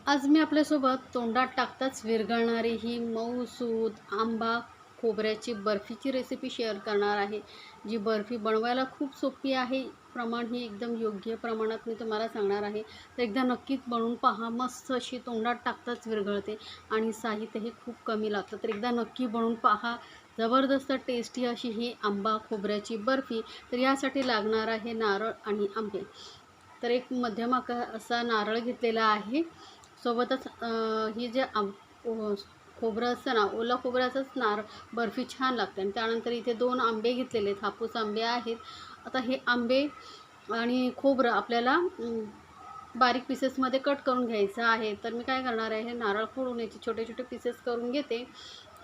आज मी आपल्यासोबत तोंडात टाकताच विरघळणारी ही मऊसूद आंबा खोबऱ्याची बर्फीची रेसिपी शेअर करणार आहे. जी बर्फी बनवायला खूप सोपी आहे. प्रमाण ही एकदम योग्य प्रमाणात मी तुम्हाला सांगणार आहे. तर एकदा नक्कीच बनवून पहा. मस्त अशी तोंडात टाकताच विरघळते आणि साहित्यही खूप कमी लागतं. तर एकदा नक्की बनवून पहा. जबरदस्त टेस्टी अशी ही आंबा खोबऱ्याची बर्फी. तर यासाठी लागणार आहे नारळ आणि आंबे. तर एक मध्यम आकार असा नारळ घेतलेला आहे. सोबतच ही जे खोबरं असतं ना, ओला खोबऱ्याचंच बर्फी छान लागते. आणि त्यानंतर इथे 2 आंबे घेतलेले आहेत, हापूस आंबे आहेत. आता हे आंबे आणि खोबरं आपल्याला बारीक पीसेसमध्ये कट करून घ्यायचं आहे. तर मी काय करणार आहे, हे नारळ फोडून याचे छोटे छोटे पीसेस करून घेते.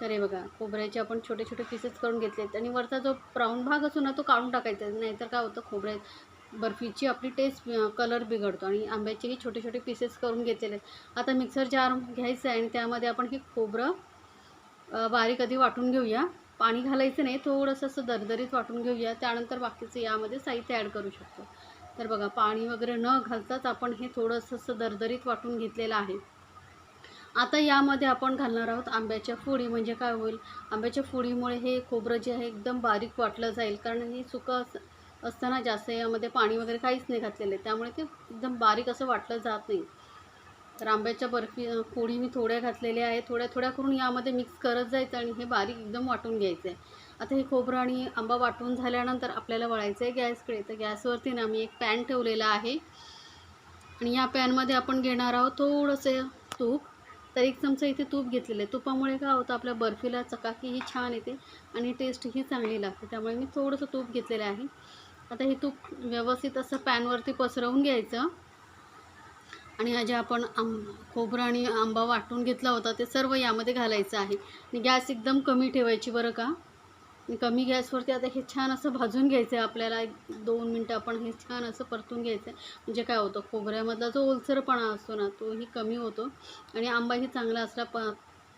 तर हे बघा, खोबऱ्याचे आपण छोटे छोटे पीसेस करून घेतलेत आणि वरचा जो ब्राऊन भाग असतो ना, तो काढून टाकायचा. नाहीतर काय होतं, बर्फीची आपली टेस्ट कलर बिघडतो. आणि आंब्याचेही छोटे छोटे पीसेस करून घेतलेले आहेत. आता मिक्सर जार घ्यायचं आहे आणि त्यामध्ये आपण हे खोबरं बारीक आधी वाटून घेऊया. पाणी घालायचं नाही, थोडंसं असं दरदरीत वाटून घेऊया. त्यानंतर बाकीचं यामध्ये साहित्य ॲड करू शकतो. तर बघा, पाणी वगैरे न घालताच आपण हे थोडंसं असं दरदरीत वाटून घेतलेलं आहे. आता यामध्ये आपण घालणार आहोत आंब्याच्या फोडी. म्हणजे काय होईल, आंब्याच्या फोडीमुळे हे खोबरं जे आहे एकदम बारीक वाटलं जाईल. कारण हे सुकं असताना जास्त यामध्ये पाणी वगैरे काहीच नाही घातलेलं आहे, त्यामुळे ते एकदम बारीक असं वाटलं जात नाही. तर आंब्याच्या फोडी मी थोड्या घातलेल्या आहे. थोड्या थोड्या करून यामध्ये मिक्स करत जायचं आणि हे बारीक एकदम वाटून घ्यायचं आहे. आता हे खोबरं आणि आंबा वाटून झाल्यानंतर आपल्याला वळायचं आहे गॅसकडे. तर गॅसवरती ना मी एक पॅन ठेवलेला आहे आणि या पॅनमध्ये आपण घेणार आहोत थोडंसं तूप. तर 1 चमचा इथे तूप घेतलेलं आहे. तुपामुळे काय होतं, आपल्या बर्फीला चकाकीही छान येते आणि टेस्टही चांगली लागते. त्यामुळे मी थोडंसं तूप घेतलेलं आहे. आता हे तूप व्यवस्थित असं पॅनवरती पसरवून घ्यायचं आणि हा जे आपण खोबरं आणि आंबा वाटून घेतला होता ते सर्व यामध्ये घालायचं आहे. आणि गॅस एकदम कमी ठेवायची बरं का. कमी गॅसवरती आता हे छान असं भाजून घ्यायचं आहे आपल्याला. 2 मिनटं आपण हे छान असं परतून घ्यायचं आहे. म्हणजे काय होतं, खोबऱ्यामधला जो ओलसरपणा असतो ना, तोही कमी होतो आणि आंबाही चांगला असला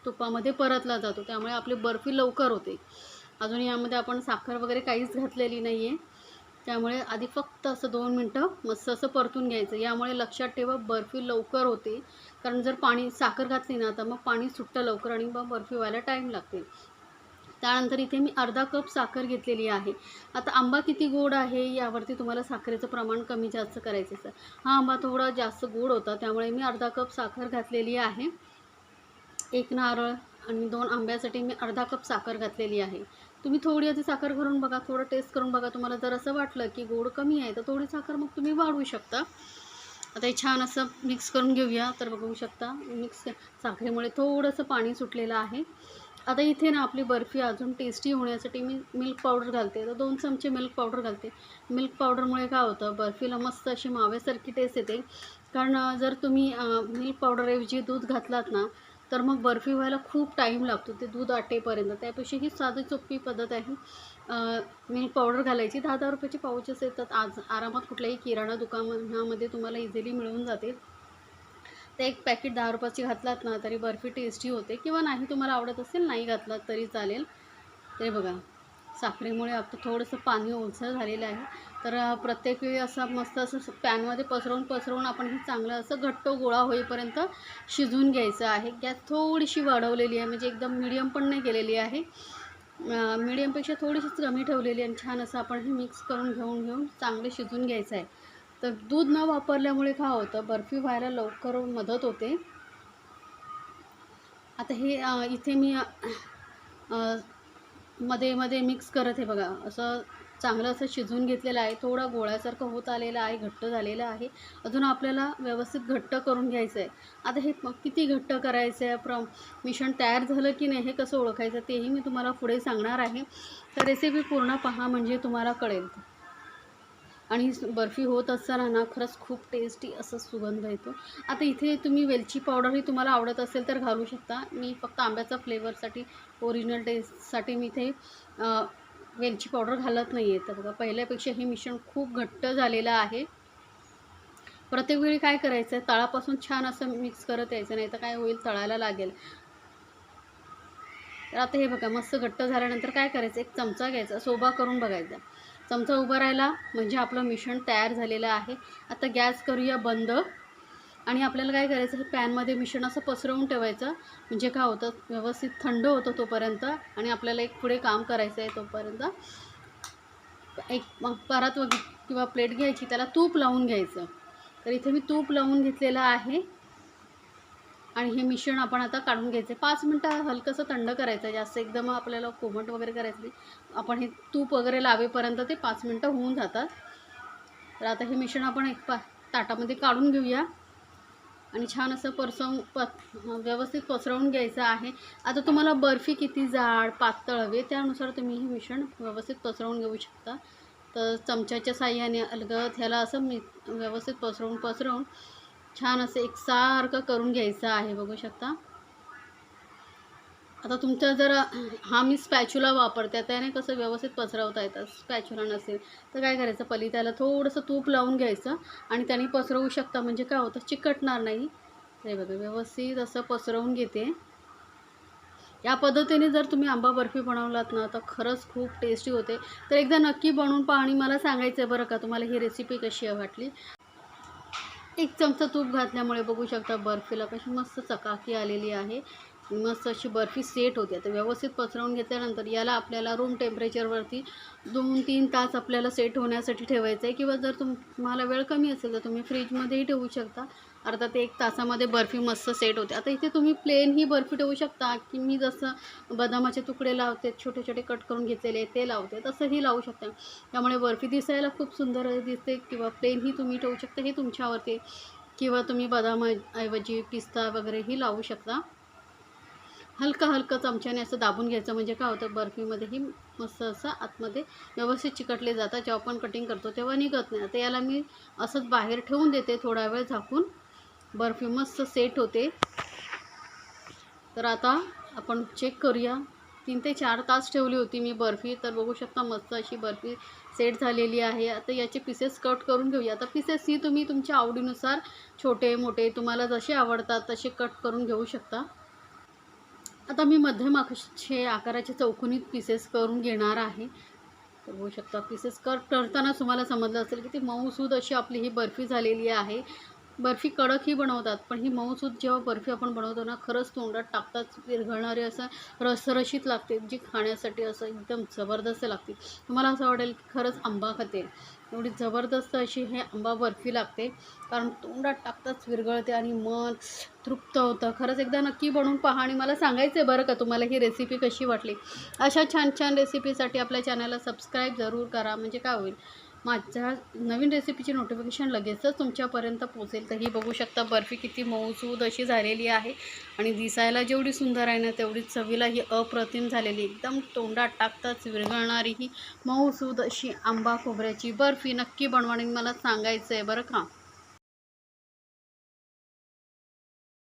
तुपामध्ये परतला जातो. त्यामुळे आपली बर्फी लवकर होते. अजून यामध्ये आपण साखर वगैरे काहीच घातलेली नाही आहे. त्यामुळे आधी फक्त असं 2 मिनटं मस्त असं परतून घ्यायचं. यामुळे लक्षात ठेवा, बर्फी लवकर होते. कारण जर साखर घातली ना, तर मग पाणी सुटतं लवकर आणि मग बर्फी व्हायला टाईम लागते. त्यानंतर इथे मी अर्धा कप साखर घेतलेली आहे. आता आंबा किती गोड आहे यावरती तुम्हाला साखरेचं प्रमाण कमी जास्त करायचं असतं. हा आंबा थोडा जास्त गोड होता, त्यामुळे मी अर्धा कप साखर घातलेली आहे. 1 नारळ आणि 2 आंब्यासाठी मी अर्धा कप साखर घातलेली आहे. तुम्ही थोडी आधी साखर घालून बघा, थोडं टेस्ट करून बघा. तुम्हाला जर असं वाटलं की गोड कमी आहे, तर थोडी साखर मग तुम्ही वाढवू शकता. आता हे छान असं मिक्स करून घेऊया. तर बघू शकता, साखरेमुळे थोडंसं पाणी सुटलेलं आहे. आता इथे ना आपली बर्फी अजून टेस्टी होण्यासाठी मी मिल्क पावडर घालते. तर 2 चमचे मिल्क पावडर घालते. मिल्क पावडरमुळे काय होतं, बर्फीला मस्त अशी माव्यासारखी टेस्ट येते. कारण जर तुम्ही मिल्क पावडरऐवजी दूध घातलात ना, तर मग बर्फी व्हायला खूप टाईम लागतो ते दूध आटेपर्यंत. त्यापेक्षा ही साधी सोपी पद्धत आहे. मिल्क पावडर घालायची. 10-10 रुपयाचे पाउचेस येतात. आज आरामात कुठल्याही किराणा दुकानामध्ये तुम्हाला इझिली मिळून जाते. ते एक पॅकेट 10 रुपयाची घातलात ना, तरी बर्फी टेस्टी होते. किंवा नाही तुम्हाला आवडत असेल, नाही घातलात तरी चालेल. ते बघा, साखरेमुळे आता थोडंसं पाणी ओलसर झालेलं आहे. तर प्रत्येक वेळी असं मस्त असं पॅनमध्ये पसरवून आपण हे चांगलं असं घट्ट गोळा होईपर्यंत शिजवून घ्यायचं आहे. गॅस थोडीशी वाढवलेली आहे, म्हणजे एकदम मीडियम पण नाही केलेली आहे. मीडियमपेक्षा थोडीशीच कमी ठेवलेली आहे. आणि छान असं आपण हे मिक्स करून घेऊन चांगले शिजवून घ्यायचं आहे. तर दूध न वापरल्यामुळे काय होतं, बर्फी व्हायला लवकर मदत होते. आता हे इथे मी मध्ये मिक्स करत आहे बघा, असं चांगलं असं शिजवून घेतलेलं आहे. थोडा गोळ्यासारखं होत आलेलं आहे, घट्ट झालेलं आहे. अजून आपल्याला व्यवस्थित घट्ट करून घ्यायचं आहे. आता हे किती घट्ट करायचं आहे, मिश्रण तयार झालं की नाही हे कसं ओळखायचं, तेही मी तुम्हाला पुढे सांगणार आहे. तर रेसिपी पूर्ण पहा, म्हणजे तुम्हाला कळेल. आणि बर्फी होत असताना ना, खरंच खूप टेस्टी असा सुगंध येतो. आता इथे तुम्ही वेलची पावडरही तुम्हाला आवडत असेल तर घालू शकता. मी फक्त आंब्याचा फ्लेवरसाठी, ओरिजिनल टेस्टसाठी मी इथे वेलची पावडर घालत नाही आहे. तर बघा, पहिल्यापेक्षा हे मिश्रण खूप घट्ट झालेलं आहे. प्रत्येक वेळी काय करायचं आहे, तळापासून छान असं मिक्स करत यायचं, नाही तर काय होईल, तळायला लागेल. तर आता हे बघा, मस्त घट्ट झाल्यानंतर काय करायचं, एक चमचा घ्यायचा, सोबा करून बघायचा. चमचा उभा राहिला म्हणजे आपलं मिश्रण तयार झालेलं आहे. आता गॅस करूया बंद आणि आपल्याला काय करायचं, हे पॅनमध्ये मिश्रण असं पसरवून ठेवायचं. म्हणजे काय होतं, व्यवस्थित थंड होतं तोपर्यंत. आणि आपल्याला एक पुढे काम करायचं आहे तोपर्यंत एक परात किंवा प्लेट घ्यायची, त्याला तूप लावून घ्यायचं. तर इथे मी तूप लावून घेतलेलं आहे. आणि हे मिश्रण आपण आता काढून घ्यायचं. 5 मिनटं हलकंसं थंड करायचं, जास्त एकदम आपल्याला कोमट वगैरे करायचं नाही. आपण हे तूप वगैरे लावेपर्यंत ते 5 मिनटं होऊन जातात. तर आता हे मिश्रण आपण एक ताटामध्ये काढून घेऊया. आणि छान असं व्यवस्थित पसरवून घ्यायचं आहे. आता तुम्हाला बर्फी किती जाड पातळ हवी त्यानुसार तुम्ही हे मिश्रण व्यवस्थित पसरवून घेऊ शकता. तर चमच्याच्या साहाय्याने अलगद ह्याला असं व्यवस्थित पसरवून छान असं एकसारखं करून घ्यायचं आहे. बघू शकता. आता तुमचा जर हा मी स्पॅच्युला वापरते, त्याने कसं व्यवस्थित पसरवता येतं. स्पॅच्युला नसेल तर काय करायचं, त्याला थोडंसं तूप लावून घ्यायचं आणि त्याने पसरवू शकता. म्हणजे काय होतं, चिकटणार नाही. हे बघा, व्यवस्थित असं पसरवून घेते. या पद्धतीने जर तुम्ही आंबा बर्फी बनवलात ना, तर खरंच खूप टेस्टी होते. तर एकदा नक्की बनवून पहा आणि मला सांगायचं आहे बरं का, तुम्हाला ही रेसिपी कशी वाटली. 1 चमचा तूप घातल्यामुळे बघू शकता बर्फीला कशी मस्त चकाकी आलेली आहे. मस्त अशी बर्फी सेट होते. तर व्यवस्थित पसरवून घेतल्यानंतर याला आपल्याला रूम टेम्परेचरवरती 2-3 तास आपल्याला सेट होण्यासाठी ठेवायचं आहे. किंवा जर तुम्हाला वेळ कमी असेल तर तुम्ही फ्रीजमध्येही ठेवू शकता. अर्धा ते 1 तासामध्ये बर्फी मस्त सेट होते. आता इथे तुम्ही प्लेन ही बर्फी ठेवू शकता, की मी जसं बदामाचे तुकडे लावते, छोटे छोटे कट करून घेतलेले ते लावते, तसंही लावू शकता. त्यामुळे बर्फी दिसायला खूप सुंदर दिसते. किंवा प्लेनही तुम्ही ठेवू शकता, हे तुमच्यावरती. किंवा तुम्ही बदामाऐवजी पिस्ता वगैरेही लावू शकता. हलकं चमच्याने असं दाबून घ्यायचं. म्हणजे काय होतं, बर्फीमध्येही मस्त असं आतमध्ये व्यवस्थित चिकटले जातात. जेव्हा आपण कटिंग करतो तेव्हा निघत नाही. आता याला मी असंच बाहेर ठेवून देते थोडा वेळ झाकून. बर्फी मस्त सेट होते. तर आता आपण चेक करूया. 3 ते 4 तास ठेवली होती मी बर्फी. तर बघू शकता मस्त अशी बर्फी सेट झालेली आहे. आता याचे पीसेस कट करून घेऊया. आता पीसेस ही तुम्ही तुमच्या आवडीनुसार छोटे मोठे तुम्हाला जसे आवडतात तसे कट करून घेऊ शकता. आता मी मध्यम आकाराचे चौकोनी पीसेस करून घेणार आहे. तर बघू शकता पीसेस करताना तुम्हाला समजलं असेल की ती मऊसूद अशी आपली ही बर्फी झालेली आहे. बर्फी कडकही बनवतात, पण ही मऊसूद जेव्हा बर्फी आपण बनवतो ना, खरंच तोंडात टाकताच विरघळणारे असं रसरशीत लागते, जी खाण्यासाठी असं एकदम जबरदस्त लागते. तुम्हाला असं वाटेल की खरंच आंबा खाते. एवढी जबरदस्त अशी हे आंबा बर्फी लागते. कारण तोंडात टाकताच विरघळते आणि मन तृप्त होतं. खरंच एकदा नक्की बनवून पहा आणि मला सांगायचं आहे बरं का, तुम्हाला ही रेसिपी कशी वाटली. अशा छान छान रेसिपीसाठी आपल्या चॅनलला सबस्क्राईब जरूर करा. म्हणजे काय होईल, माझ्या नवीन रेसिपीची नोटिफिकेशन लगेचच तुमच्यापर्यंत पोहोचेल. तर ही बघू शकता बर्फी किती मऊसूद अशी झालेली आहे. आणि दिसायला जेवढी सुंदर आहे ना, तेवढीच चवीला ही अप्रतिम झालेली. एकदम तोंडात टाकताच विरघळणारी ही मऊसूद अशी आंबा खोबऱ्याची बर्फी नक्की बनवा आणि मला सांगायचं आहे बरं का.